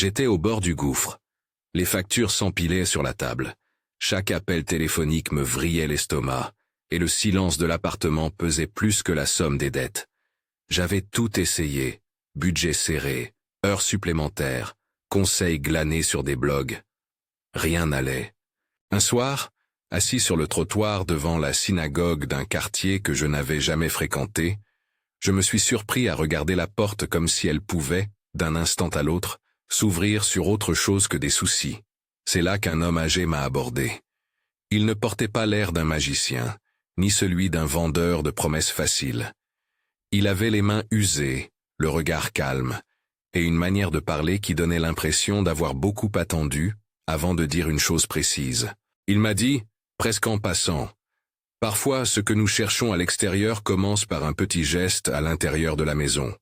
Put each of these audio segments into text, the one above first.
J'étais au bord du gouffre. Les factures s'empilaient sur la table. Chaque appel téléphonique me vrillait l'estomac, et le silence de l'appartement pesait plus que la somme des dettes. J'avais tout essayé, budget serré, heures supplémentaires, conseils glanés sur des blogs. Rien n'allait. Un soir, assis sur le trottoir devant la synagogue d'un quartier que je n'avais jamais fréquenté, je me suis surpris à regarder la porte comme si elle pouvait, d'un instant à l'autre, s'ouvrir sur autre chose que des soucis. C'est là qu'un homme âgé m'a abordé. Il ne portait pas l'air d'un magicien, ni celui d'un vendeur de promesses faciles. Il avait les mains usées, le regard calme, et une manière de parler qui donnait l'impression d'avoir beaucoup attendu avant de dire une chose précise. Il m'a dit, presque en passant, « Parfois, ce que nous cherchons à l'extérieur commence par un petit geste à l'intérieur de la maison. »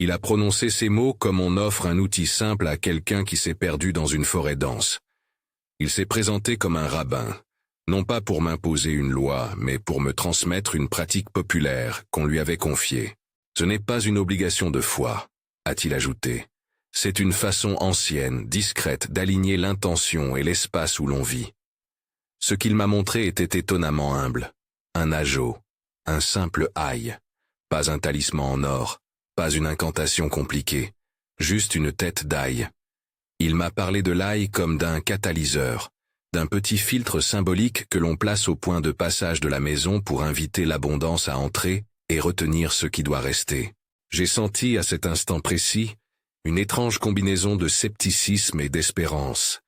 Il a prononcé ces mots comme on offre un outil simple à quelqu'un qui s'est perdu dans une forêt dense. Il s'est présenté comme un rabbin, non pas pour m'imposer une loi, mais pour me transmettre une pratique populaire qu'on lui avait confiée. Ce n'est pas une obligation de foi, a-t-il ajouté. C'est une façon ancienne, discrète, d'aligner l'intention et l'espace où l'on vit. Ce qu'il m'a montré était étonnamment humble. Un ajo, un simple aïe, pas un talisman en or, pas une incantation compliquée, juste une tête d'ail. Il m'a parlé de l'ail comme d'un catalyseur, d'un petit filtre symbolique que l'on place au point de passage de la maison pour inviter l'abondance à entrer et retenir ce qui doit rester. J'ai senti à cet instant précis une étrange combinaison de scepticisme et d'espérance,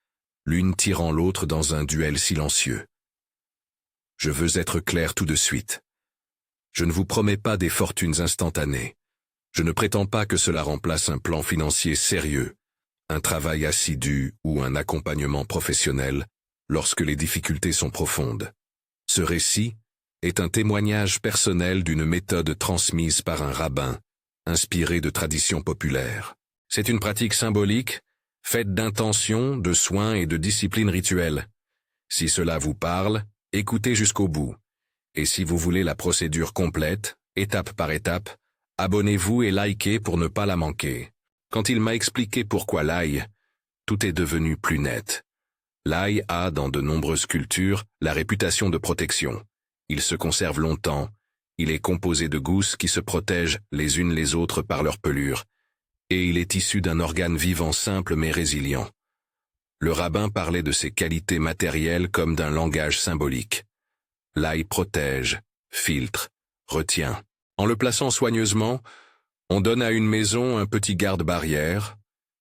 l'une tirant l'autre dans un duel silencieux. Je veux être clair tout de suite. Je ne vous promets pas des fortunes instantanées. Je ne prétends pas que cela remplace un plan financier sérieux, un travail assidu ou un accompagnement professionnel lorsque les difficultés sont profondes. Ce récit est un témoignage personnel d'une méthode transmise par un rabbin, inspirée de traditions populaires. C'est une pratique symbolique, faite d'intention, de soins et de discipline rituelle. Si cela vous parle, écoutez jusqu'au bout. Et si vous voulez la procédure complète, étape par étape, abonnez-vous et likez pour ne pas la manquer. Quand il m'a expliqué pourquoi l'ail, tout est devenu plus net. L'ail a, dans de nombreuses cultures, la réputation de protection. Il se conserve longtemps, il est composé de gousses qui se protègent les unes les autres par leur pelure, et il est issu d'un organe vivant simple mais résilient. Le rabbin parlait de ses qualités matérielles comme d'un langage symbolique. L'ail protège, filtre, retient. En le plaçant soigneusement, on donne à une maison un petit garde-barrière,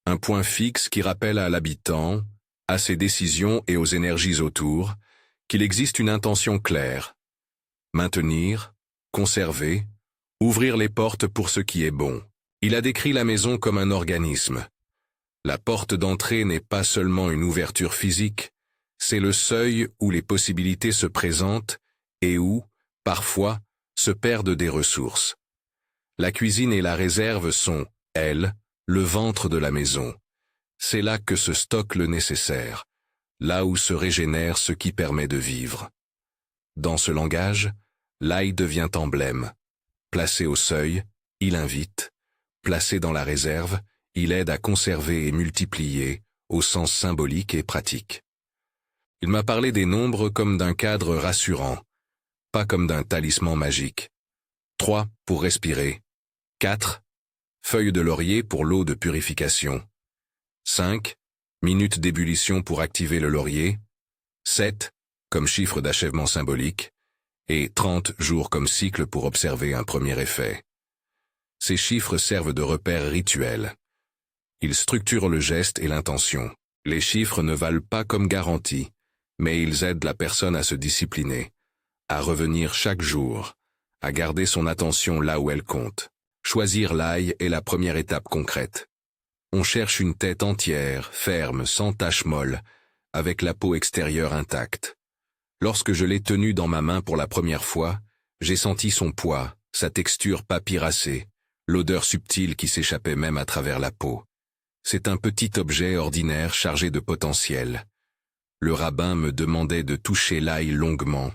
un point fixe qui rappelle à l'habitant, à ses décisions et aux énergies autour, qu'il existe une intention claire. Maintenir, conserver, ouvrir les portes pour ce qui est bon. Il a décrit la maison comme un organisme. La porte d'entrée n'est pas seulement une ouverture physique, c'est le seuil où les possibilités se présentent et où, parfois, se perdent des ressources. La cuisine et la réserve sont, elles, le ventre de la maison. C'est là que se stocke le nécessaire, là où se régénère ce qui permet de vivre. Dans ce langage, l'ail devient emblème. Placé au seuil, il invite. Placé dans la réserve, il aide à conserver et multiplier, au sens symbolique et pratique. Il m'a parlé des nombres comme d'un cadre rassurant, pas comme d'un talisman magique. 3 pour respirer. 4. Feuilles de laurier pour l'eau de purification. 5. Minutes d'ébullition pour activer le laurier. 7. Comme chiffre d'achèvement symbolique. Et 30 jours comme cycle pour observer un premier effet. Ces chiffres servent de repères rituels. Ils structurent le geste et l'intention. Les chiffres ne valent pas comme garantie, mais ils aident la personne à se discipliner, à revenir chaque jour, à garder son attention là où elle compte. Choisir l'ail est la première étape concrète. On cherche une tête entière, ferme, sans tache molle, avec la peau extérieure intacte. Lorsque je l'ai tenu dans ma main pour la première fois, j'ai senti son poids, sa texture papyracée, l'odeur subtile qui s'échappait même à travers la peau. C'est un petit objet ordinaire chargé de potentiel. Le rabbin me demandait de toucher l'ail longuement,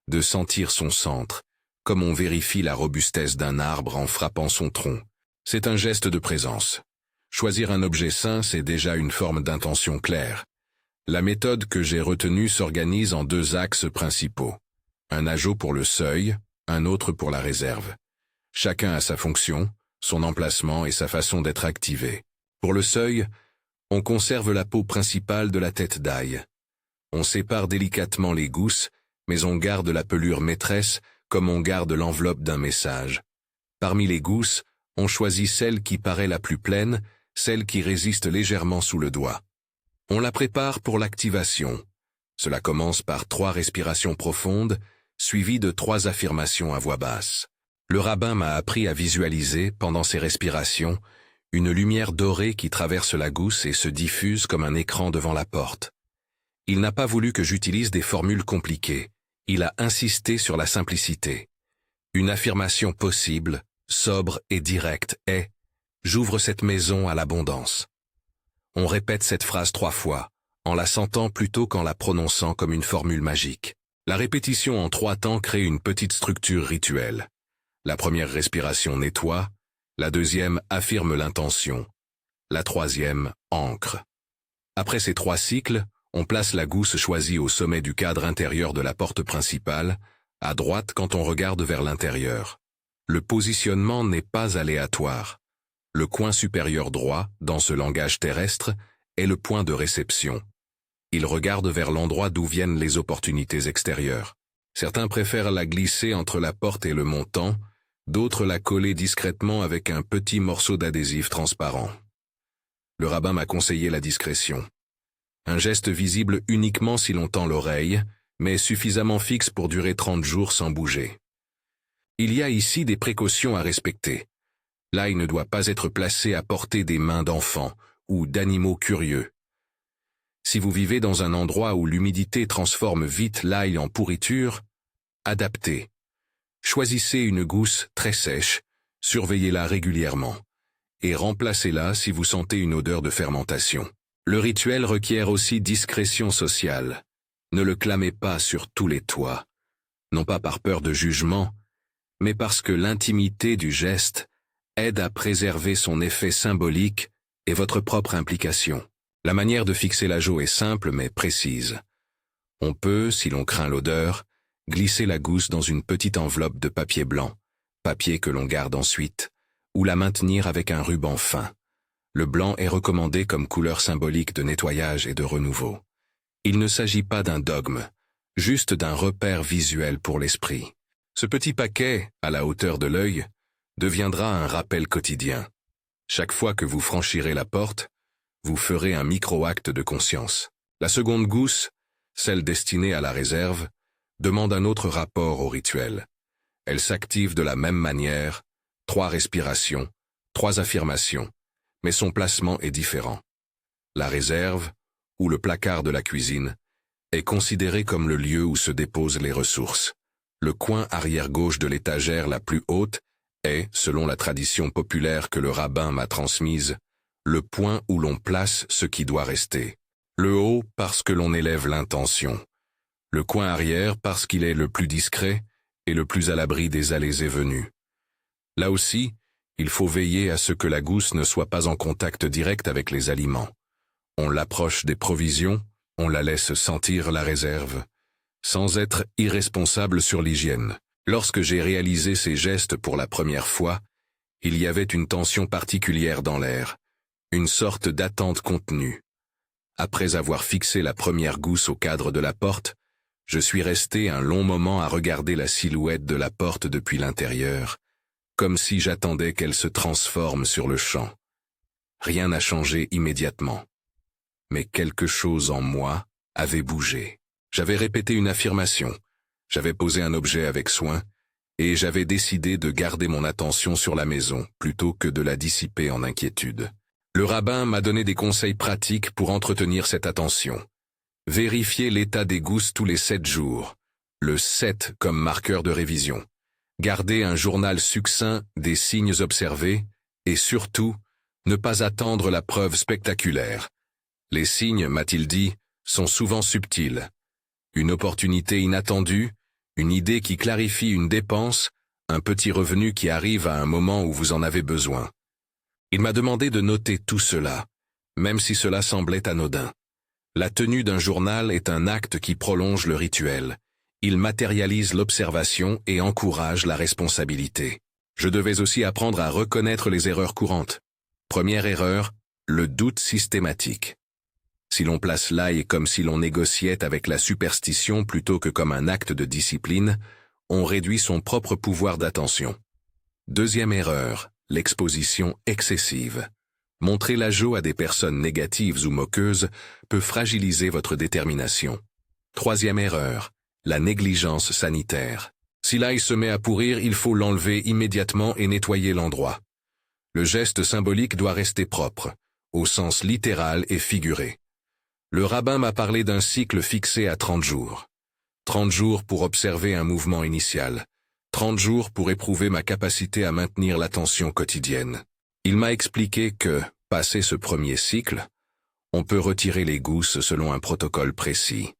de sentir son centre, comme on vérifie la robustesse d'un arbre en frappant son tronc. C'est un geste de présence. Choisir un objet sain, c'est déjà une forme d'intention claire. La méthode que j'ai retenue s'organise en 2 axes principaux. Un ajo pour le seuil, un autre pour la réserve. Chacun a sa fonction, son emplacement et sa façon d'être activé. Pour le seuil, on conserve la peau principale de la tête d'ail. On sépare délicatement les gousses, mais on garde la pelure maîtresse comme on garde l'enveloppe d'un message. Parmi les gousses, on choisit celle qui paraît la plus pleine, celle qui résiste légèrement sous le doigt. On la prépare pour l'activation. Cela commence par 3 respirations profondes, suivies de 3 affirmations à voix basse. Le rabbin m'a appris à visualiser, pendant ces respirations, une lumière dorée qui traverse la gousse et se diffuse comme un écran devant la porte. Il n'a pas voulu que j'utilise des formules compliquées. Il a insisté sur la simplicité. Une affirmation possible, sobre et directe est « J'ouvre cette maison à l'abondance ». On répète cette phrase 3 fois, en la sentant plutôt qu'en la prononçant comme une formule magique. La répétition en 3 temps crée une petite structure rituelle. La première respiration nettoie, la deuxième affirme l'intention, la troisième ancre. Après ces 3 cycles, on place la gousse choisie au sommet du cadre intérieur de la porte principale, à droite quand on regarde vers l'intérieur. Le positionnement n'est pas aléatoire. Le coin supérieur droit, dans ce langage terrestre, est le point de réception. Il regarde vers l'endroit d'où viennent les opportunités extérieures. Certains préfèrent la glisser entre la porte et le montant, d'autres la coller discrètement avec un petit morceau d'adhésif transparent. Le rabbin m'a conseillé la discrétion. Un geste visible uniquement si l'on tend l'oreille, mais suffisamment fixe pour durer 30 jours sans bouger. Il y a ici des précautions à respecter. L'ail ne doit pas être placé à portée des mains d'enfants ou d'animaux curieux. Si vous vivez dans un endroit où l'humidité transforme vite l'ail en pourriture, adaptez. Choisissez une gousse très sèche, surveillez-la régulièrement, et remplacez-la si vous sentez une odeur de fermentation. Le rituel requiert aussi discrétion sociale. Ne le clamez pas sur tous les toits, non pas par peur de jugement, mais parce que l'intimité du geste aide à préserver son effet symbolique et votre propre implication. La manière de fixer l'ajo est simple mais précise. On peut, si l'on craint l'odeur, glisser la gousse dans une petite enveloppe de papier blanc, papier que l'on garde ensuite, ou la maintenir avec un ruban fin. Le blanc est recommandé comme couleur symbolique de nettoyage et de renouveau. Il ne s'agit pas d'un dogme, juste d'un repère visuel pour l'esprit. Ce petit paquet, à la hauteur de l'œil, deviendra un rappel quotidien. Chaque fois que vous franchirez la porte, vous ferez un micro-acte de conscience. La seconde gousse, celle destinée à la réserve, demande un autre rapport au rituel. Elle s'active de la même manière, 3 respirations, 3 affirmations, mais son placement est différent. La réserve, ou le placard de la cuisine, est considéré comme le lieu où se déposent les ressources. Le coin arrière-gauche de l'étagère la plus haute est, selon la tradition populaire que le rabbin m'a transmise, le point où l'on place ce qui doit rester. Le haut parce que l'on élève l'intention. Le coin arrière parce qu'il est le plus discret et le plus à l'abri des allées et venues. Là aussi, il faut veiller à ce que la gousse ne soit pas en contact direct avec les aliments. On l'approche des provisions, on la laisse sentir la réserve, sans être irresponsable sur l'hygiène. Lorsque j'ai réalisé ces gestes pour la première fois, il y avait une tension particulière dans l'air, une sorte d'attente contenue. Après avoir fixé la première gousse au cadre de la porte, je suis resté un long moment à regarder la silhouette de la porte depuis l'intérieur, comme si j'attendais qu'elle se transforme sur le champ. Rien n'a changé immédiatement. Mais quelque chose en moi avait bougé. J'avais répété une affirmation. J'avais posé un objet avec soin, et j'avais décidé de garder mon attention sur la maison, plutôt que de la dissiper en inquiétude. Le rabbin m'a donné des conseils pratiques pour entretenir cette attention. Vérifier l'état des gousses tous les 7 jours, le 7 comme marqueur de révision. Garder un journal succinct des signes observés, et surtout, ne pas attendre la preuve spectaculaire. Les signes, m'a-t-il dit, sont souvent subtils. Une opportunité inattendue, une idée qui clarifie une dépense, un petit revenu qui arrive à un moment où vous en avez besoin. Il m'a demandé de noter tout cela, même si cela semblait anodin. La tenue d'un journal est un acte qui prolonge le rituel. Il matérialise l'observation et encourage la responsabilité. Je devais aussi apprendre à reconnaître les erreurs courantes. Première erreur, le doute systématique. Si l'on place l'ail comme si l'on négociait avec la superstition plutôt que comme un acte de discipline, on réduit son propre pouvoir d'attention. Deuxième erreur, l'exposition excessive. Montrer l'ajout à des personnes négatives ou moqueuses peut fragiliser votre détermination. Troisième erreur, la négligence sanitaire. Si l'ail se met à pourrir, il faut l'enlever immédiatement et nettoyer l'endroit. Le geste symbolique doit rester propre, au sens littéral et figuré. Le rabbin m'a parlé d'un cycle fixé à 30 jours. 30 jours pour observer un mouvement initial. 30 jours pour éprouver ma capacité à maintenir l'attention quotidienne. Il m'a expliqué que, passé ce premier cycle, on peut retirer les gousses selon un protocole précis,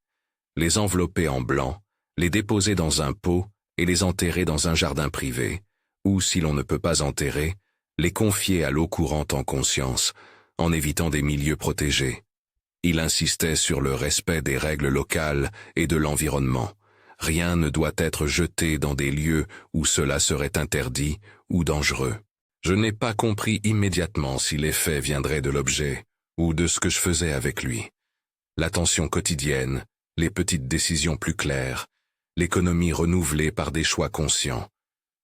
les envelopper en blanc, les déposer dans un pot et les enterrer dans un jardin privé, ou si l'on ne peut pas enterrer, les confier à l'eau courante en conscience, en évitant des milieux protégés. Il insistait sur le respect des règles locales et de l'environnement. Rien ne doit être jeté dans des lieux où cela serait interdit ou dangereux. Je n'ai pas compris immédiatement si l'effet viendrait de l'objet ou de ce que je faisais avec lui. L'attention quotidienne, les petites décisions plus claires, l'économie renouvelée par des choix conscients.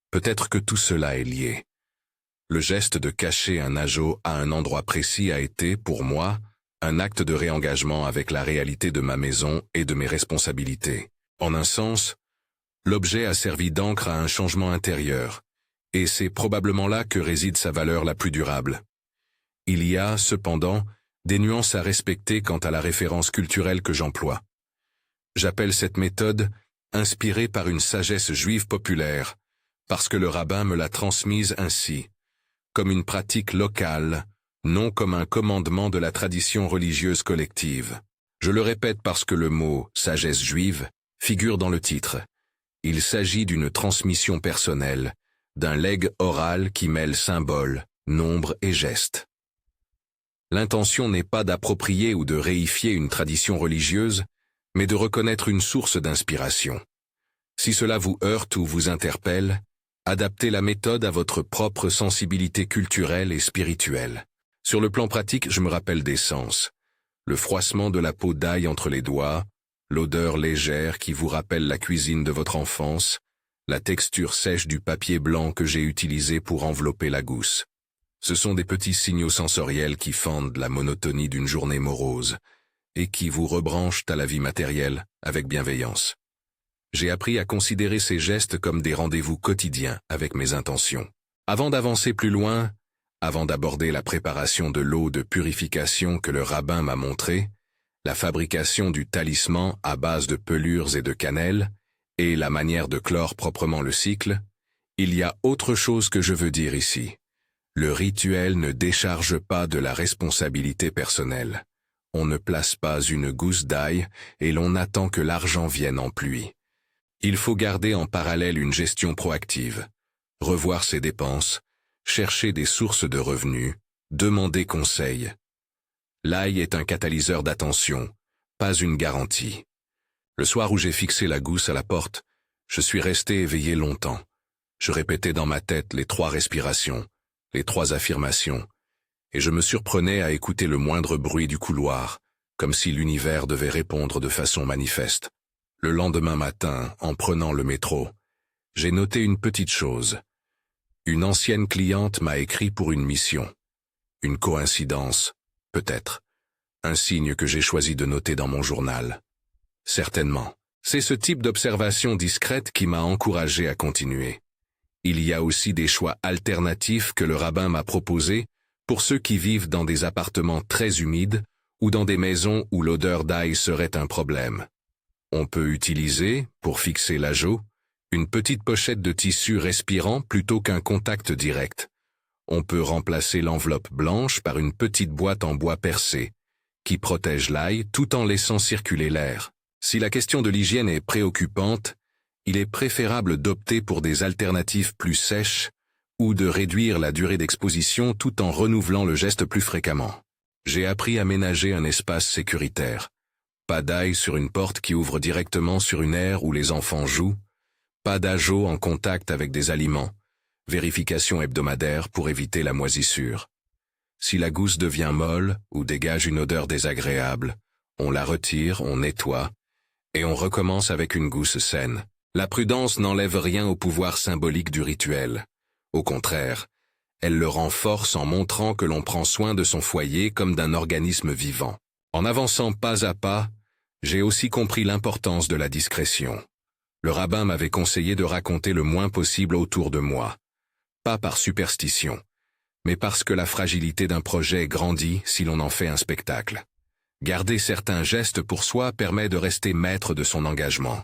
Peut-être que tout cela est lié. Le geste de cacher un ajout à un endroit précis a été, pour moi, un acte de réengagement avec la réalité de ma maison et de mes responsabilités. En un sens, l'objet a servi d'encre à un changement intérieur, et c'est probablement là que réside sa valeur la plus durable. Il y a, cependant, des nuances à respecter quant à la référence culturelle que j'emploie. J'appelle cette méthode inspirée par une sagesse juive populaire, parce que le rabbin me l'a transmise ainsi, comme une pratique locale, non comme un commandement de la tradition religieuse collective. Je le répète parce que le mot « sagesse juive » figure dans le titre. Il s'agit d'une transmission personnelle, d'un legs oral qui mêle symboles, nombres et gestes. L'intention n'est pas d'approprier ou de réifier une tradition religieuse, mais de reconnaître une source d'inspiration. Si cela vous heurte ou vous interpelle, adaptez la méthode à votre propre sensibilité culturelle et spirituelle. Sur le plan pratique, je me rappelle des sens. Le froissement de la peau d'ail entre les doigts, l'odeur légère qui vous rappelle la cuisine de votre enfance, la texture sèche du papier blanc que j'ai utilisé pour envelopper la gousse. Ce sont des petits signaux sensoriels qui fendent la monotonie d'une journée morose et qui vous rebranchent à la vie matérielle avec bienveillance. J'ai appris à considérer ces gestes comme des rendez-vous quotidiens avec mes intentions. Avant d'avancer plus loin, avant d'aborder la préparation de l'eau de purification que le rabbin m'a montrée, la fabrication du talisman à base de pelures et de cannelle, et la manière de clore proprement le cycle, il y a autre chose que je veux dire ici. Le rituel ne décharge pas de la responsabilité personnelle. On ne place pas une gousse d'ail et l'on attend que l'argent vienne en pluie. Il faut garder en parallèle une gestion proactive, revoir ses dépenses, chercher des sources de revenus, demander conseil. L'ail est un catalyseur d'attention, pas une garantie. Le soir où j'ai fixé la gousse à la porte, je suis resté éveillé longtemps. Je répétais dans ma tête les 3 respirations, les 3 affirmations, et je me surprenais à écouter le moindre bruit du couloir, comme si l'univers devait répondre de façon manifeste. Le lendemain matin, en prenant le métro, j'ai noté une petite chose. Une ancienne cliente m'a écrit pour une mission. Une coïncidence, peut-être. Un signe que j'ai choisi de noter dans mon journal. Certainement. C'est ce type d'observation discrète qui m'a encouragé à continuer. Il y a aussi des choix alternatifs que le rabbin m'a proposés pour ceux qui vivent dans des appartements très humides ou dans des maisons où l'odeur d'ail serait un problème. On peut utiliser, pour fixer l'ajout, une petite pochette de tissu respirant plutôt qu'un contact direct. On peut remplacer l'enveloppe blanche par une petite boîte en bois percé, qui protège l'ail tout en laissant circuler l'air. Si la question de l'hygiène est préoccupante, il est préférable d'opter pour des alternatives plus sèches ou de réduire la durée d'exposition tout en renouvelant le geste plus fréquemment. J'ai appris à ménager un espace sécuritaire. Pas d'ail sur une porte qui ouvre directement sur une aire où les enfants jouent, pas d'ajout en contact avec des aliments, vérification hebdomadaire pour éviter la moisissure. Si la gousse devient molle ou dégage une odeur désagréable, on la retire, on nettoie, et on recommence avec une gousse saine. La prudence n'enlève rien au pouvoir symbolique du rituel. Au contraire, elle le renforce en montrant que l'on prend soin de son foyer comme d'un organisme vivant. En avançant pas à pas, j'ai aussi compris l'importance de la discrétion. Le rabbin m'avait conseillé de raconter le moins possible autour de moi. Pas par superstition, mais parce que la fragilité d'un projet grandit si l'on en fait un spectacle. Garder certains gestes pour soi permet de rester maître de son engagement,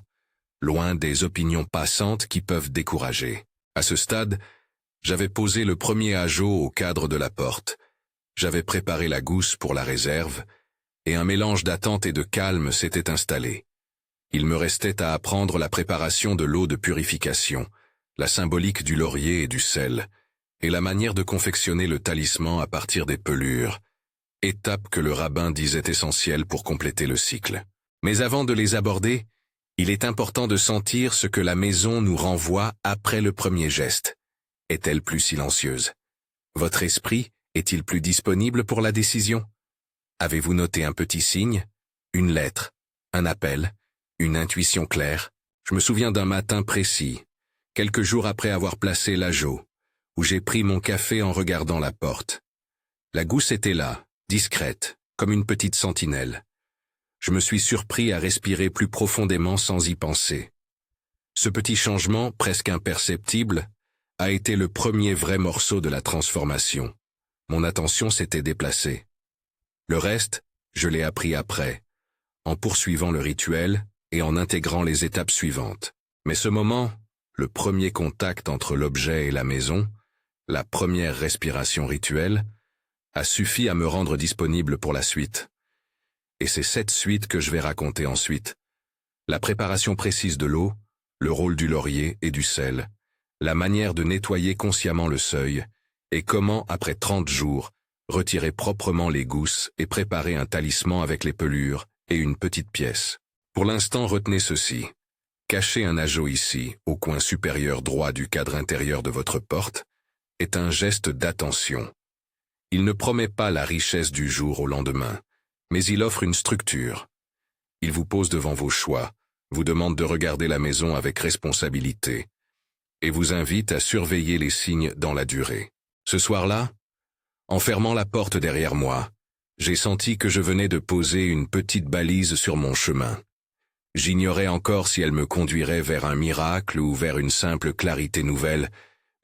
loin des opinions passantes qui peuvent décourager. À ce stade, j'avais posé le premier ajout au cadre de la porte. J'avais préparé la gousse pour la réserve, et un mélange d'attente et de calme s'était installé. Il me restait à apprendre la préparation de l'eau de purification, la symbolique du laurier et du sel, et la manière de confectionner le talisman à partir des pelures, étape que le rabbin disait essentielle pour compléter le cycle. Mais avant de les aborder, il est important de sentir ce que la maison nous renvoie après le premier geste. Est-elle plus silencieuse? Votre esprit est-il plus disponible pour la décision? Avez-vous noté un petit signe, une lettre, un appel, une intuition claire? Je me souviens d'un matin précis, quelques jours après avoir placé l'ajout, où j'ai pris mon café en regardant la porte. La gousse était là, discrète, comme une petite sentinelle. Je me suis surpris à respirer plus profondément sans y penser. Ce petit changement, presque imperceptible, a été le premier vrai morceau de la transformation. Mon attention s'était déplacée. Le reste, je l'ai appris après, en poursuivant le rituel et en intégrant les étapes suivantes. Mais ce moment, le premier contact entre l'objet et la maison, la première respiration rituelle, a suffi à me rendre disponible pour la suite. Et c'est cette suite que je vais raconter ensuite. La préparation précise de l'eau, le rôle du laurier et du sel, la manière de nettoyer consciemment le seuil, et comment, après 30 jours, retirer proprement les gousses et préparer un talisman avec les pelures et une petite pièce. Pour l'instant, retenez ceci. Cacher un ajout ici, au coin supérieur droit du cadre intérieur de votre porte, est un geste d'attention. Il ne promet pas la richesse du jour au lendemain, mais il offre une structure. Il vous pose devant vos choix, vous demande de regarder la maison avec responsabilité, et vous invite à surveiller les signes dans la durée. Ce soir-là, en fermant la porte derrière moi, j'ai senti que je venais de poser une petite balise sur mon chemin. J'ignorais encore si elle me conduirait vers un miracle ou vers une simple clarité nouvelle,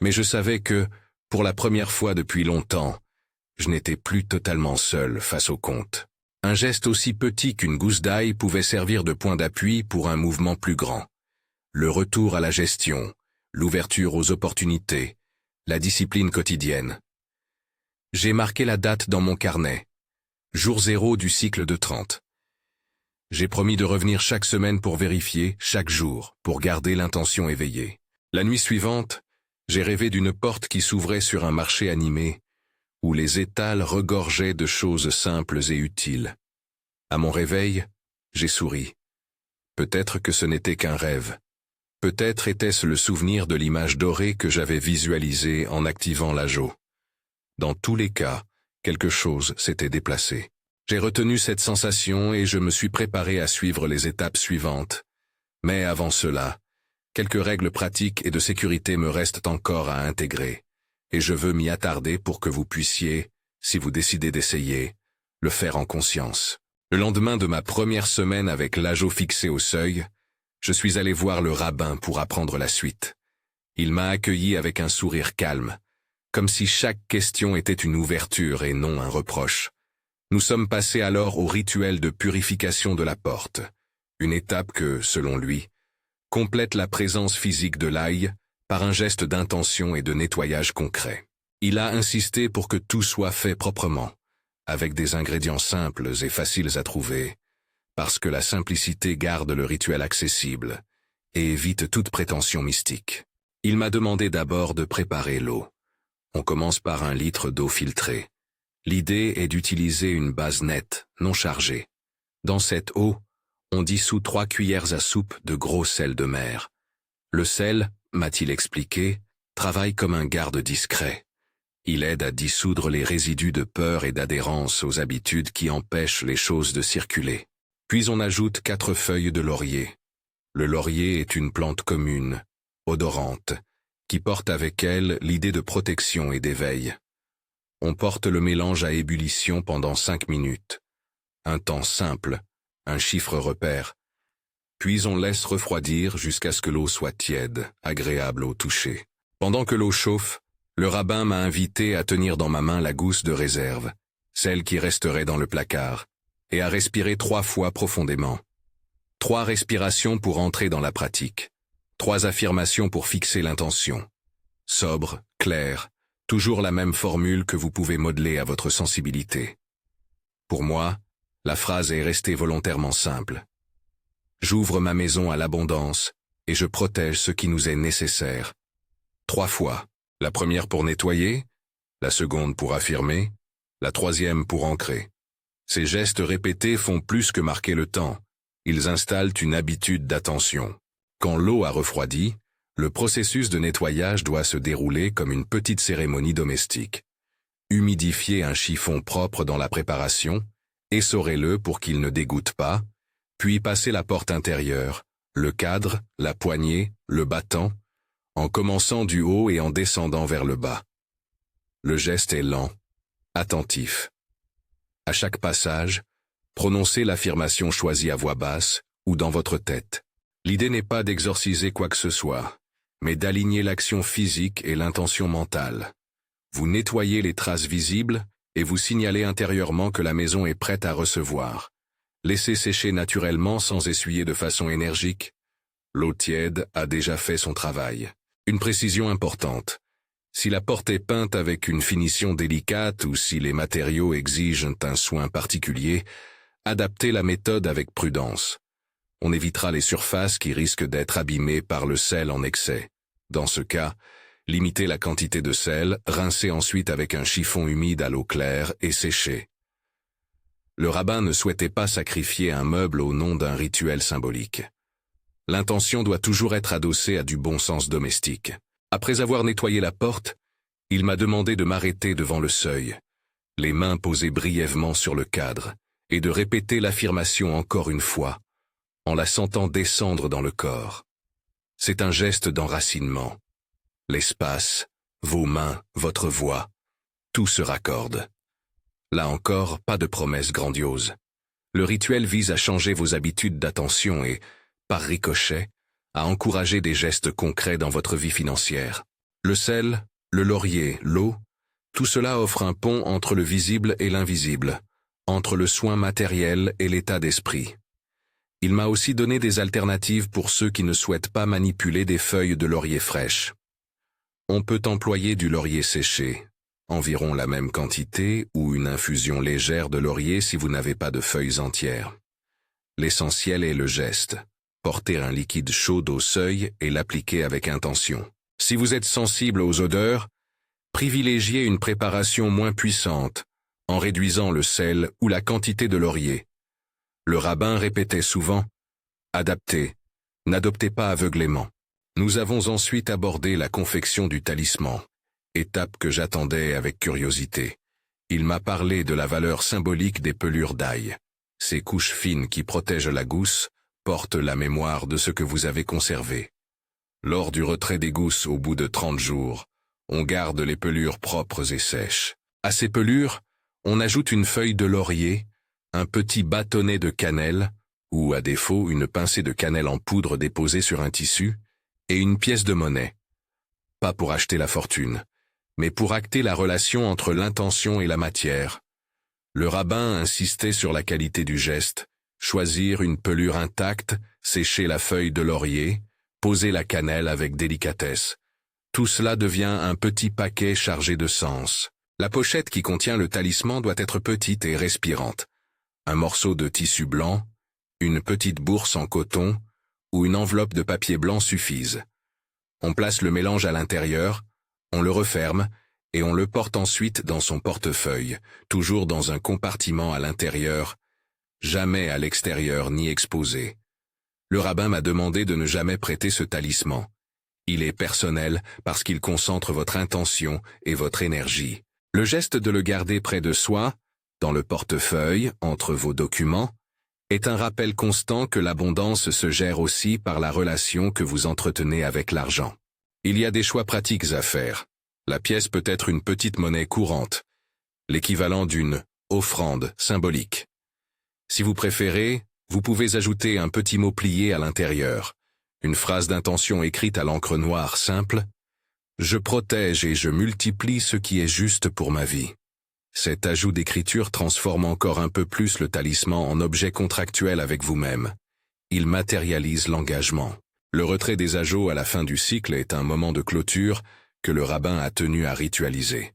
mais je savais que, pour la première fois depuis longtemps, je n'étais plus totalement seul face au compte. Un geste aussi petit qu'une gousse d'ail pouvait servir de point d'appui pour un mouvement plus grand. Le retour à la gestion, l'ouverture aux opportunités, la discipline quotidienne. J'ai marqué la date dans mon carnet. Jour 0 du cycle de 30. J'ai promis de revenir chaque semaine pour vérifier, chaque jour, pour garder l'intention éveillée. La nuit suivante, j'ai rêvé d'une porte qui s'ouvrait sur un marché animé, où les étals regorgeaient de choses simples et utiles. À mon réveil, j'ai souri. Peut-être que ce n'était qu'un rêve. Peut-être était-ce le souvenir de l'image dorée que j'avais visualisée en activant l'ajout. Dans tous les cas, quelque chose s'était déplacé. J'ai retenu cette sensation et je me suis préparé à suivre les étapes suivantes. Mais avant cela, quelques règles pratiques et de sécurité me restent encore à intégrer, et je veux m'y attarder pour que vous puissiez, si vous décidez d'essayer, le faire en conscience. Le lendemain de ma première semaine avec l'ajout fixé au seuil, je suis allé voir le rabbin pour apprendre la suite. Il m'a accueilli avec un sourire calme, comme si chaque question était une ouverture et non un reproche. Nous sommes passés alors au rituel de purification de la porte, une étape que, selon lui, complète la présence physique de l'ail par un geste d'intention et de nettoyage concret. Il a insisté pour que tout soit fait proprement, avec des ingrédients simples et faciles à trouver, parce que la simplicité garde le rituel accessible et évite toute prétention mystique. Il m'a demandé d'abord de préparer l'eau. On commence par 1 litre d'eau filtrée. L'idée est d'utiliser une base nette, non chargée. Dans cette eau, on dissout 3 cuillères à soupe de gros sel de mer. Le sel, m'a-t-il expliqué, travaille comme un garde discret. Il aide à dissoudre les résidus de peur et d'adhérence aux habitudes qui empêchent les choses de circuler. Puis on ajoute 4 feuilles de laurier. Le laurier est une plante commune, odorante, qui porte avec elle l'idée de protection et d'éveil. On porte le mélange à ébullition pendant 5 minutes. Un temps simple, un chiffre repère. Puis on laisse refroidir jusqu'à ce que l'eau soit tiède, agréable au toucher. Pendant que l'eau chauffe, le rabbin m'a invité à tenir dans ma main la gousse de réserve, celle qui resterait dans le placard, et à respirer 3 fois profondément. 3 respirations pour entrer dans la pratique. 3 affirmations pour fixer l'intention. Sobre, clair, toujours la même formule que vous pouvez modeler à votre sensibilité. Pour moi, la phrase est restée volontairement simple. J'ouvre ma maison à l'abondance et je protège ce qui nous est nécessaire. 3 fois. La première pour nettoyer, la seconde pour affirmer, la troisième pour ancrer. Ces gestes répétés font plus que marquer le temps. Ils installent une habitude d'attention. Quand l'eau a refroidi, le processus de nettoyage doit se dérouler comme une petite cérémonie domestique. Humidifiez un chiffon propre dans la préparation, essorez-le pour qu'il ne dégoûte pas, puis passez la porte intérieure, le cadre, la poignée, le battant, en commençant du haut et en descendant vers le bas. Le geste est lent, attentif. À chaque passage, prononcez l'affirmation choisie à voix basse ou dans votre tête. L'idée n'est pas d'exorciser quoi que ce soit, mais d'aligner l'action physique et l'intention mentale. Vous nettoyez les traces visibles et vous signalez intérieurement que la maison est prête à recevoir. Laissez sécher naturellement sans essuyer de façon énergique. L'eau tiède a déjà fait son travail. Une précision importante. Si la porte est peinte avec une finition délicate ou si les matériaux exigent un soin particulier, adaptez la méthode avec prudence. On évitera les surfaces qui risquent d'être abîmées par le sel en excès. Dans ce cas, limitez la quantité de sel, rincez ensuite avec un chiffon humide à l'eau claire et séchez. Le rabbin ne souhaitait pas sacrifier un meuble au nom d'un rituel symbolique. L'intention doit toujours être adossée à du bon sens domestique. Après avoir nettoyé la porte, il m'a demandé de m'arrêter devant le seuil, les mains posées brièvement sur le cadre, et de répéter l'affirmation encore une fois, en la sentant descendre dans le corps. C'est un geste d'enracinement. L'espace, vos mains, votre voix, tout se raccorde. Là encore, pas de promesse grandiose. Le rituel vise à changer vos habitudes d'attention et, par ricochet, à encourager des gestes concrets dans votre vie financière. Le sel, le laurier, l'eau, tout cela offre un pont entre le visible et l'invisible, entre le soin matériel et l'état d'esprit. Il m'a aussi donné des alternatives pour ceux qui ne souhaitent pas manipuler des feuilles de laurier fraîches. On peut employer du laurier séché, environ la même quantité, ou une infusion légère de laurier si vous n'avez pas de feuilles entières. L'essentiel est le geste. Porter un liquide chaud au seuil et l'appliquer avec intention. Si vous êtes sensible aux odeurs, privilégiez une préparation moins puissante, en réduisant le sel ou la quantité de laurier. Le rabbin répétait souvent « Adaptez, n'adoptez pas aveuglément ». Nous avons ensuite abordé la confection du talisman, étape que j'attendais avec curiosité. Il m'a parlé de la valeur symbolique des pelures d'ail. Ces couches fines qui protègent la gousse portent la mémoire de ce que vous avez conservé. Lors du retrait des gousses au bout de 30 jours, on garde les pelures propres et sèches. À ces pelures, on ajoute une feuille de laurier, un petit bâtonnet de cannelle, ou à défaut une pincée de cannelle en poudre déposée sur un tissu, et une pièce de monnaie. Pas pour acheter la fortune, mais pour acter la relation entre l'intention et la matière. Le rabbin insistait sur la qualité du geste, choisir une pelure intacte, sécher la feuille de laurier, poser la cannelle avec délicatesse. Tout cela devient un petit paquet chargé de sens. La pochette qui contient le talisman doit être petite et respirante. Un morceau de tissu blanc, une petite bourse en coton ou une enveloppe de papier blanc suffisent. On place le mélange à l'intérieur, on le referme et on le porte ensuite dans son portefeuille, toujours dans un compartiment à l'intérieur, jamais à l'extérieur ni exposé. Le rabbin m'a demandé de ne jamais prêter ce talisman. Il est personnel parce qu'il concentre votre intention et votre énergie. Le geste de le garder près de soi, dans le portefeuille, entre vos documents, est un rappel constant que l'abondance se gère aussi par la relation que vous entretenez avec l'argent. Il y a des choix pratiques à faire. La pièce peut être une petite monnaie courante, l'équivalent d'une offrande symbolique. Si vous préférez, vous pouvez ajouter un petit mot plié à l'intérieur, une phrase d'intention écrite à l'encre noire simple « Je protège et je multiplie ce qui est juste pour ma vie ». Cet ajout d'écriture transforme encore un peu plus le talisman en objet contractuel avec vous-même. Il matérialise l'engagement. Le retrait des ajouts à la fin du cycle est un moment de clôture que le rabbin a tenu à ritualiser.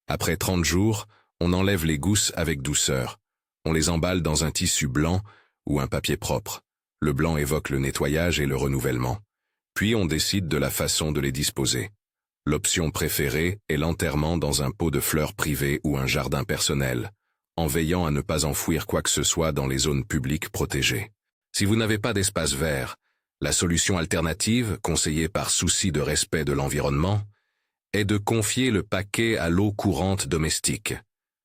Après 30 jours, on enlève les gousses avec douceur. On les emballe dans un tissu blanc ou un papier propre. Le blanc évoque le nettoyage et le renouvellement. Puis on décide de la façon de les disposer. L'option préférée est l'enterrement dans un pot de fleurs privé ou un jardin personnel, en veillant à ne pas enfouir quoi que ce soit dans les zones publiques protégées. Si vous n'avez pas d'espace vert, la solution alternative, conseillée par souci de respect de l'environnement, est de confier le paquet à l'eau courante domestique.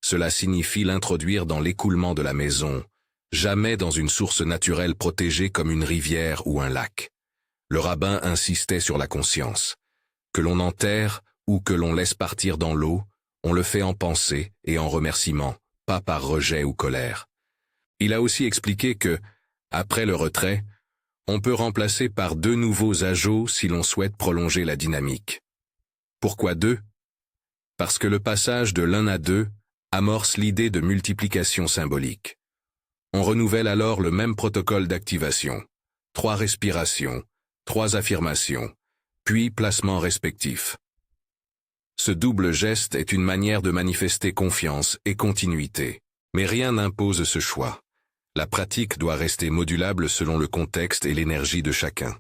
Cela signifie l'introduire dans l'écoulement de la maison, jamais dans une source naturelle protégée comme une rivière ou un lac. Le rabbin insistait sur la conscience. Que l'on enterre ou que l'on laisse partir dans l'eau, on le fait en pensée et en remerciement, pas par rejet ou colère. Il a aussi expliqué que, après le retrait, on peut remplacer par 2 nouveaux ajouts si l'on souhaite prolonger la dynamique. Pourquoi 2? Parce que le passage de l'1 à 2 amorce l'idée de multiplication symbolique. On renouvelle alors le même protocole d'activation. 3 respirations, 3 affirmations, puis placement respectif. Ce double geste est une manière de manifester confiance et continuité, mais rien n'impose ce choix. La pratique doit rester modulable selon le contexte et l'énergie de chacun.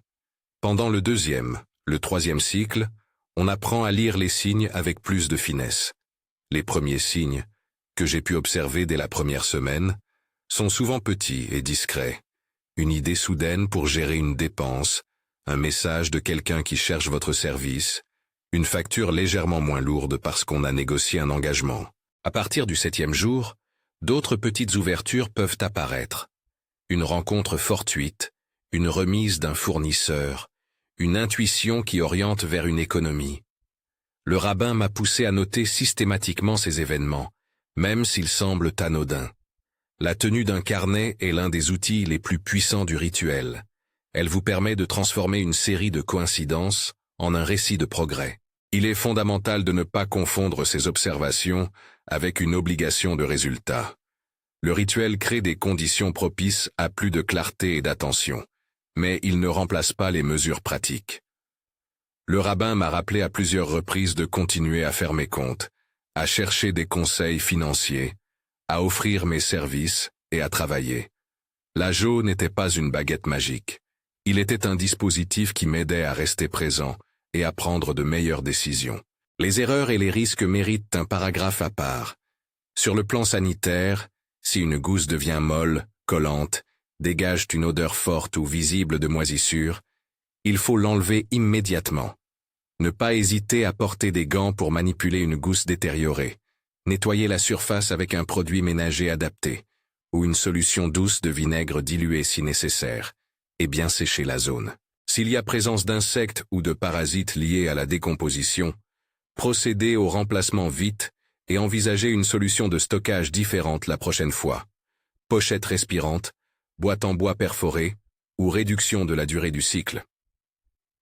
Pendant le 2e, le 3e cycle, on apprend à lire les signes avec plus de finesse. Les premiers signes, que j'ai pu observer dès la première semaine, sont souvent petits et discrets. Une idée soudaine pour gérer une dépense, un message de quelqu'un qui cherche votre service, une facture légèrement moins lourde parce qu'on a négocié un engagement. À partir du 7e jour, d'autres petites ouvertures peuvent apparaître. Une rencontre fortuite, une remise d'un fournisseur, une intuition qui oriente vers une économie. Le rabbin m'a poussé à noter systématiquement ces événements, même s'ils semblent anodins. La tenue d'un carnet est l'un des outils les plus puissants du rituel. Elle vous permet de transformer une série de coïncidences en un récit de progrès. Il est fondamental de ne pas confondre ces observations avec une obligation de résultat. Le rituel crée des conditions propices à plus de clarté et d'attention, mais il ne remplace pas les mesures pratiques. Le rabbin m'a rappelé à plusieurs reprises de continuer à faire mes comptes, à chercher des conseils financiers, à offrir mes services et à travailler. L'ajout n'était pas une baguette magique. Il était un dispositif qui m'aidait à rester présent et à prendre de meilleures décisions. Les erreurs et les risques méritent un paragraphe à part. Sur le plan sanitaire, si une gousse devient molle, collante, dégage une odeur forte ou visible de moisissure, il faut l'enlever immédiatement. Ne pas hésiter à porter des gants pour manipuler une gousse détériorée. Nettoyer la surface avec un produit ménager adapté, ou une solution douce de vinaigre dilué si nécessaire, et bien sécher la zone. S'il y a présence d'insectes ou de parasites liés à la décomposition, procédez au remplacement vite et envisagez une solution de stockage différente la prochaine fois. Pochette respirante, boîte en bois perforée, ou réduction de la durée du cycle.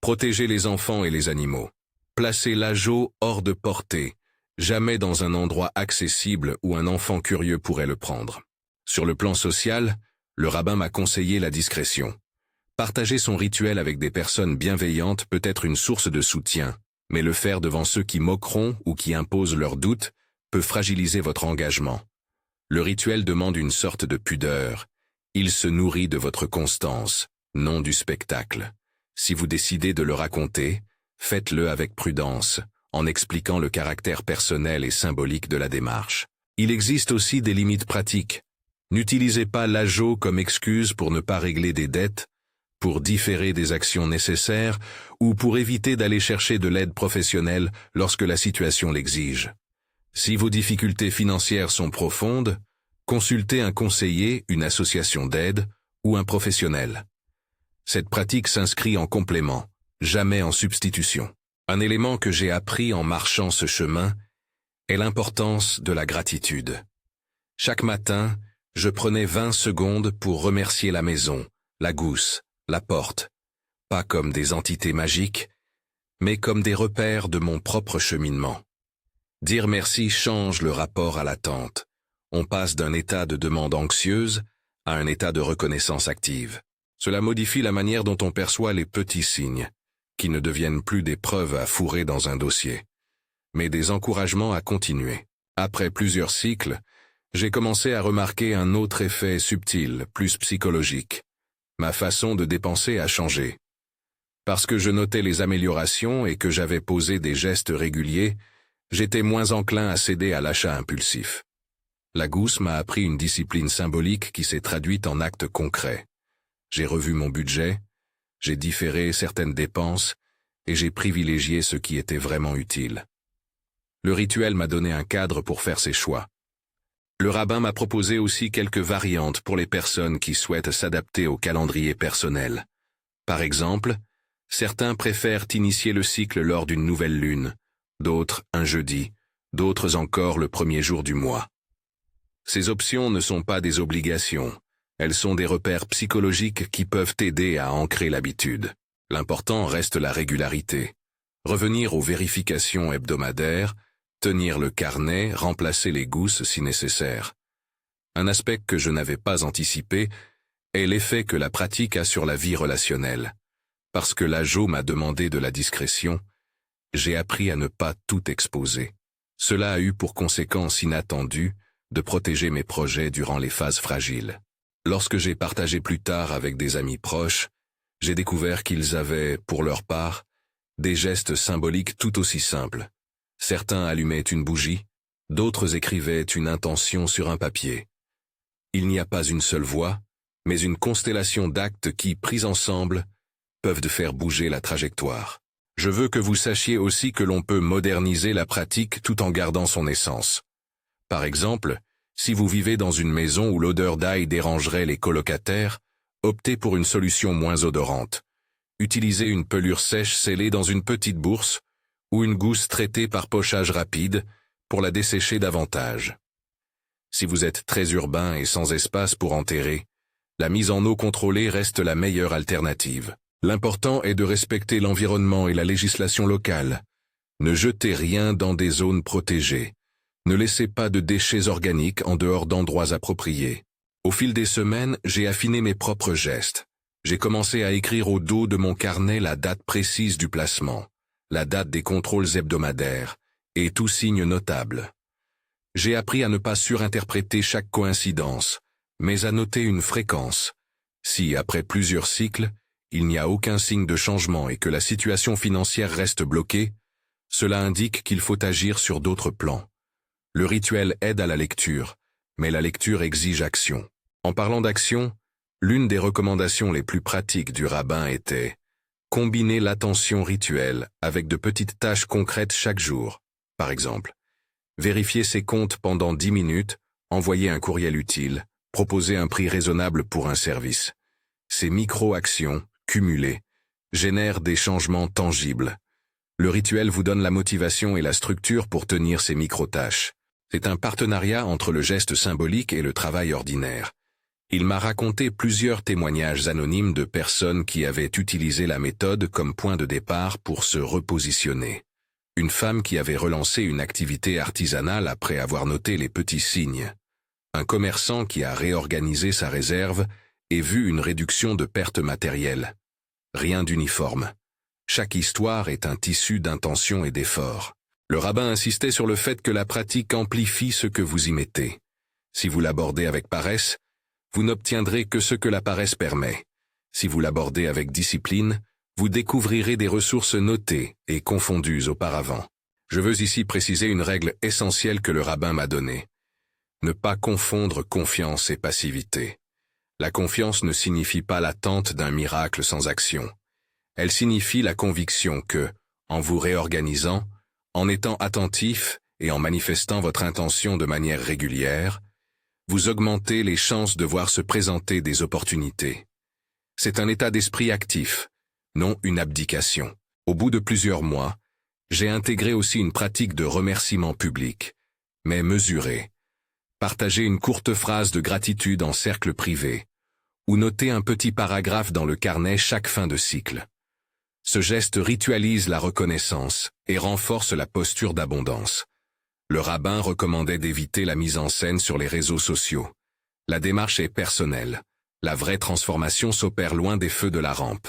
Protégez les enfants et les animaux. Placez l'ajout hors de portée, jamais dans un endroit accessible où un enfant curieux pourrait le prendre. Sur le plan social, le rabbin m'a conseillé la discrétion. Partager son rituel avec des personnes bienveillantes peut être une source de soutien, mais le faire devant ceux qui moqueront ou qui imposent leurs doutes peut fragiliser votre engagement. Le rituel demande une sorte de pudeur. Il se nourrit de votre constance, non du spectacle. Si vous décidez de le raconter, faites-le avec prudence, en expliquant le caractère personnel et symbolique de la démarche. Il existe aussi des limites pratiques. N'utilisez pas l'ajo comme excuse pour ne pas régler des dettes, pour différer des actions nécessaires ou pour éviter d'aller chercher de l'aide professionnelle lorsque la situation l'exige. Si vos difficultés financières sont profondes, consultez un conseiller, une association d'aide ou un professionnel. Cette pratique s'inscrit en complément, jamais en substitution. Un élément que j'ai appris en marchant ce chemin est l'importance de la gratitude. Chaque matin, je prenais 20 secondes pour remercier la maison, la gousse, la porte, pas comme des entités magiques, mais comme des repères de mon propre cheminement. Dire merci change le rapport à l'attente. On passe d'un état de demande anxieuse à un état de reconnaissance active. Cela modifie la manière dont on perçoit les petits signes, qui ne deviennent plus des preuves à fourrer dans un dossier, mais des encouragements à continuer. Après plusieurs cycles, j'ai commencé à remarquer un autre effet subtil, plus psychologique. Ma façon de dépenser a changé. Parce que je notais les améliorations et que j'avais posé des gestes réguliers, j'étais moins enclin à céder à l'achat impulsif. La gousse m'a appris une discipline symbolique qui s'est traduite en actes concrets. J'ai revu mon budget, j'ai différé certaines dépenses et j'ai privilégié ce qui était vraiment utile. Le rituel m'a donné un cadre pour faire ses choix. Le rabbin m'a proposé aussi quelques variantes pour les personnes qui souhaitent s'adapter au calendrier personnel. Par exemple, certains préfèrent initier le cycle lors d'une nouvelle lune, d'autres un jeudi, d'autres encore le premier jour du mois. Ces options ne sont pas des obligations, elles sont des repères psychologiques qui peuvent aider à ancrer l'habitude. L'important reste la régularité. Revenir aux vérifications hebdomadaires, tenir le carnet, remplacer les gousses si nécessaire. Un aspect que je n'avais pas anticipé est l'effet que la pratique a sur la vie relationnelle. Parce que l'ajo m'a demandé de la discrétion, j'ai appris à ne pas tout exposer. Cela a eu pour conséquence inattendue de protéger mes projets durant les phases fragiles. Lorsque j'ai partagé plus tard avec des amis proches, j'ai découvert qu'ils avaient, pour leur part, des gestes symboliques tout aussi simples. Certains allumaient une bougie, d'autres écrivaient une intention sur un papier. Il n'y a pas une seule voie, mais une constellation d'actes qui, pris ensemble, peuvent faire bouger la trajectoire. Je veux que vous sachiez aussi que l'on peut moderniser la pratique tout en gardant son essence. Par exemple, si vous vivez dans une maison où l'odeur d'ail dérangerait les colocataires, optez pour une solution moins odorante. Utilisez une pelure sèche scellée dans une petite bourse ou une gousse traitée par pochage rapide pour la dessécher davantage. Si vous êtes très urbain et sans espace pour enterrer, la mise en eau contrôlée reste la meilleure alternative. L'important est de respecter l'environnement et la législation locale. Ne jetez rien dans des zones protégées. Ne laissez pas de déchets organiques en dehors d'endroits appropriés. Au fil des semaines, j'ai affiné mes propres gestes. J'ai commencé à écrire au dos de mon carnet la date précise du placement, la date des contrôles hebdomadaires, et tout signe notable. J'ai appris à ne pas surinterpréter chaque coïncidence, mais à noter une fréquence. Si, après plusieurs cycles, il n'y a aucun signe de changement et que la situation financière reste bloquée, cela indique qu'il faut agir sur d'autres plans. Le rituel aide à la lecture, mais la lecture exige action. En parlant d'action, l'une des recommandations les plus pratiques du rabbin était « combiner l'attention rituelle avec de petites tâches concrètes chaque jour ». Par exemple, vérifier ses comptes pendant 10 minutes, envoyer un courriel utile, proposer un prix raisonnable pour un service. Ces micro-actions, cumulées, génèrent des changements tangibles. Le rituel vous donne la motivation et la structure pour tenir ces micro-tâches. C'est un partenariat entre le geste symbolique et le travail ordinaire. Il m'a raconté plusieurs témoignages anonymes de personnes qui avaient utilisé la méthode comme point de départ pour se repositionner. Une femme qui avait relancé une activité artisanale après avoir noté les petits signes. Un commerçant qui a réorganisé sa réserve et vu une réduction de pertes matérielles. Rien d'uniforme. Chaque histoire est un tissu d'intention et d'effort. Le rabbin insistait sur le fait que la pratique amplifie ce que vous y mettez. Si vous l'abordez avec paresse, vous n'obtiendrez que ce que la paresse permet. Si vous l'abordez avec discipline, vous découvrirez des ressources notées et confondues auparavant. Je veux ici préciser une règle essentielle que le rabbin m'a donnée. Ne pas confondre confiance et passivité. La confiance ne signifie pas l'attente d'un miracle sans action. Elle signifie la conviction que, en vous réorganisant, en étant attentif et en manifestant votre intention de manière régulière, vous augmentez les chances de voir se présenter des opportunités. C'est un état d'esprit actif, non une abdication. Au bout de plusieurs mois, j'ai intégré aussi une pratique de remerciement public, mais mesurée. Partager une courte phrase de gratitude en cercle privé, ou noter un petit paragraphe dans le carnet chaque fin de cycle. Ce geste ritualise la reconnaissance et renforce la posture d'abondance. Le rabbin recommandait d'éviter la mise en scène sur les réseaux sociaux. La démarche est personnelle. La vraie transformation s'opère loin des feux de la rampe.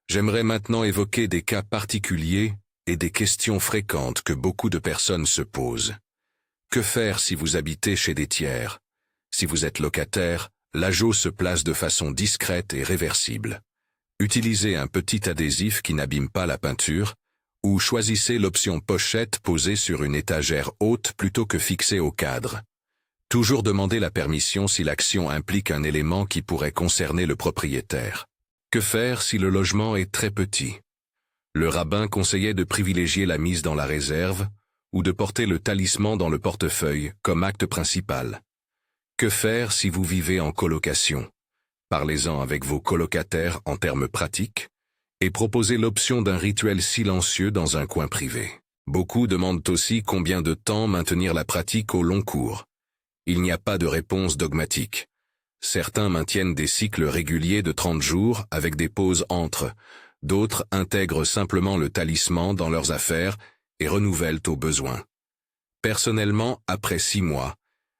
J'aimerais maintenant évoquer des cas particuliers et des questions fréquentes que beaucoup de personnes se posent. Que faire si vous habitez chez des tiers? Si vous êtes locataire, l'ajo se place de façon discrète et réversible. Utilisez un petit adhésif qui n'abîme pas la peinture, ou choisissez l'option pochette posée sur une étagère haute plutôt que fixée au cadre. Toujours demandez la permission si l'action implique un élément qui pourrait concerner le propriétaire. Que faire si le logement est très petit? Le rabbin conseillait de privilégier la mise dans la réserve ou de porter le talisman dans le portefeuille comme acte principal. Que faire si vous vivez en colocation? Parlez-en avec vos colocataires en termes pratiques et proposez l'option d'un rituel silencieux dans un coin privé. Beaucoup demandent aussi combien de temps maintenir la pratique au long cours. Il n'y a pas de réponse dogmatique. Certains maintiennent des cycles réguliers de 30 jours avec des pauses entre. D'autres intègrent simplement le talisman dans leurs affaires et renouvellent au besoin. Personnellement, après 6 mois,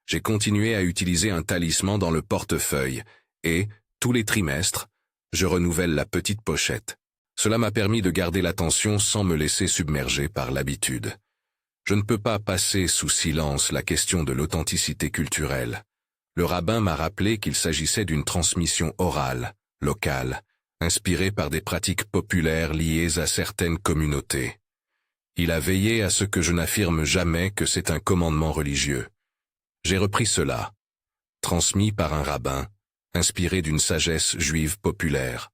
j'ai continué à utiliser un talisman dans le portefeuille et, tous les trimestres, je renouvelle la petite pochette. Cela m'a permis de garder l'attention sans me laisser submerger par l'habitude. Je ne peux pas passer sous silence la question de l'authenticité culturelle. Le rabbin m'a rappelé qu'il s'agissait d'une transmission orale, locale, inspirée par des pratiques populaires liées à certaines communautés. Il a veillé à ce que je n'affirme jamais que c'est un commandement religieux. J'ai repris cela, transmis par un rabbin, inspiré d'une sagesse juive populaire.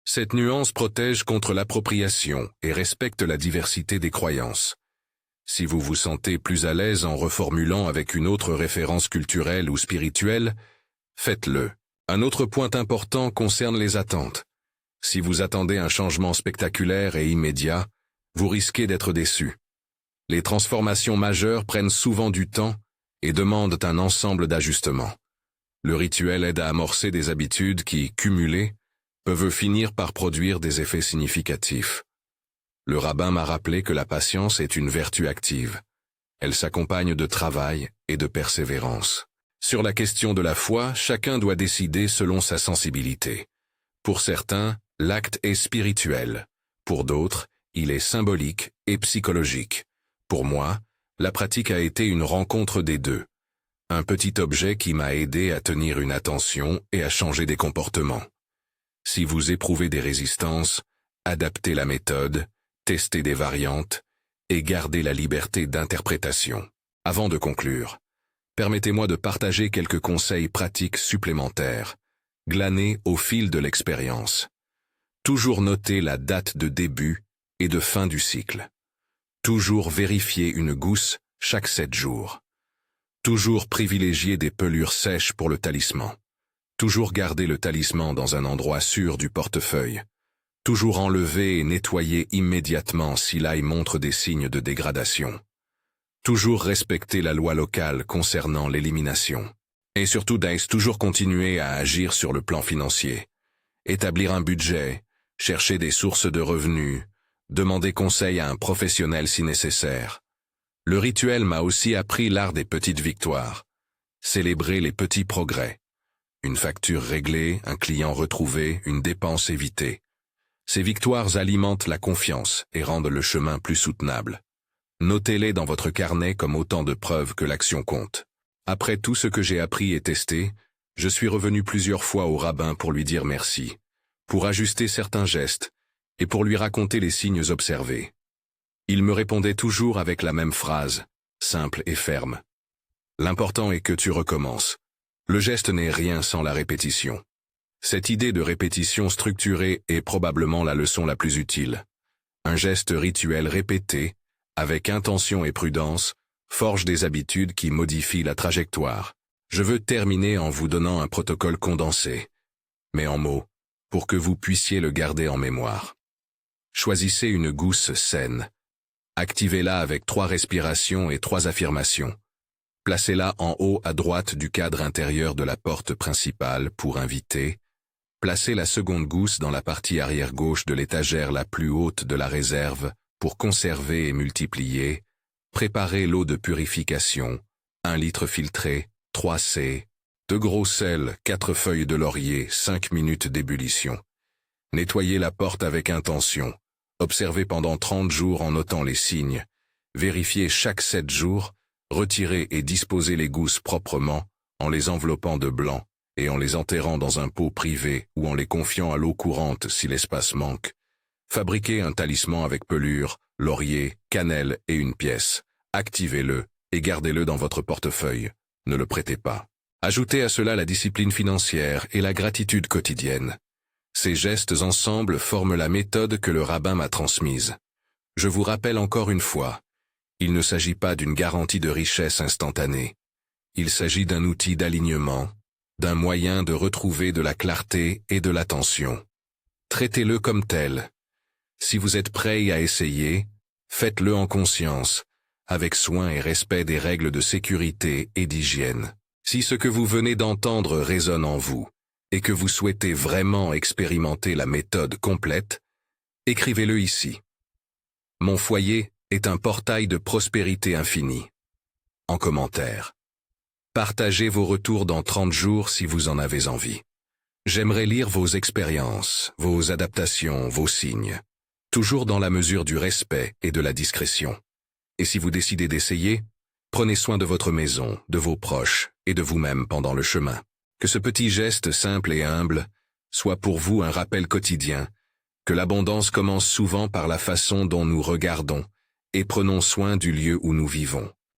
Cette nuance protège contre l'appropriation et respecte la diversité des croyances. Si vous vous sentez plus à l'aise en reformulant avec une autre référence culturelle ou spirituelle, faites-le. Un autre point important concerne les attentes. Si vous attendez un changement spectaculaire et immédiat, vous risquez d'être déçu. Les transformations majeures prennent souvent du temps et demandent un ensemble d'ajustements. Le rituel aide à amorcer des habitudes qui, cumulées, peuvent finir par produire des effets significatifs. Le rabbin m'a rappelé que la patience est une vertu active. Elle s'accompagne de travail et de persévérance. Sur la question de la foi, chacun doit décider selon sa sensibilité. Pour certains, l'acte est spirituel. Pour d'autres, il est symbolique et psychologique. Pour moi, la pratique a été une rencontre des deux. Un petit objet qui m'a aidé à tenir une attention et à changer des comportements. Si vous éprouvez des résistances, adaptez la méthode, testez des variantes et gardez la liberté d'interprétation. Avant de conclure, permettez-moi de partager quelques conseils pratiques supplémentaires, glanés au fil de l'expérience. Toujours noter la date de début et de fin du cycle. Toujours vérifier une gousse chaque 7 jours. Toujours privilégier des pelures sèches pour le talisman. Toujours garder le talisman dans un endroit sûr du portefeuille. Toujours enlever et nettoyer immédiatement si l'ail montre des signes de dégradation. Toujours respecter la loi locale concernant l'élimination. Et surtout, toujours continuer à agir sur le plan financier. Établir un budget, chercher des sources de revenus, demander conseil à un professionnel si nécessaire. Le rituel m'a aussi appris l'art des petites victoires. Célébrer les petits progrès. Une facture réglée, un client retrouvé, une dépense évitée. Ces victoires alimentent la confiance et rendent le chemin plus soutenable. Notez-les dans votre carnet comme autant de preuves que l'action compte. Après tout ce que j'ai appris et testé, je suis revenu plusieurs fois au rabbin pour lui dire merci, pour ajuster certains gestes et pour lui raconter les signes observés. Il me répondait toujours avec la même phrase, simple et ferme. L'important est que tu recommences. Le geste n'est rien sans la répétition. Cette idée de répétition structurée est probablement la leçon la plus utile. Un geste rituel répété, avec intention et prudence, forge des habitudes qui modifient la trajectoire. Je veux terminer en vous donnant un protocole condensé, mais en mots, pour que vous puissiez le garder en mémoire. Choisissez une gousse saine. Activez-la avec 3 respirations et 3 affirmations. Placez-la en haut à droite du cadre intérieur de la porte principale pour inviter. Placez la seconde gousse dans la partie arrière gauche de l'étagère la plus haute de la réserve pour conserver et multiplier. Préparez l'eau de purification, 1 litre filtré, 3 C, 2 gros sel, 4 feuilles de laurier, 5 minutes d'ébullition. Nettoyez la porte avec intention. Observez pendant 30 jours en notant les signes. Vérifiez chaque 7 jours. Retirez et disposez les gousses proprement, en les enveloppant de blanc, et en les enterrant dans un pot privé ou en les confiant à l'eau courante si l'espace manque. Fabriquez un talisman avec pelure, laurier, cannelle et une pièce. Activez-le et gardez-le dans votre portefeuille. Ne le prêtez pas. Ajoutez à cela la discipline financière et la gratitude quotidienne. Ces gestes ensemble forment la méthode que le rabbin m'a transmise. Je vous rappelle encore une fois, il ne s'agit pas d'une garantie de richesse instantanée. Il s'agit d'un outil d'alignement, d'un moyen de retrouver de la clarté et de l'attention. Traitez-le comme tel. Si vous êtes prêt à essayer, faites-le en conscience, avec soin et respect des règles de sécurité et d'hygiène. Si ce que vous venez d'entendre résonne en vous, et que vous souhaitez vraiment expérimenter la méthode complète, écrivez-le ici. Mon foyer est un portail de prospérité infinie. En commentaire. Partagez vos retours dans 30 jours si vous en avez envie. J'aimerais lire vos expériences, vos adaptations, vos signes, toujours dans la mesure du respect et de la discrétion. Et si vous décidez d'essayer, prenez soin de votre maison, de vos proches et de vous-même pendant le chemin. Que ce petit geste simple et humble soit pour vous un rappel quotidien, que l'abondance commence souvent par la façon dont nous regardons et prenons soin du lieu où nous vivons.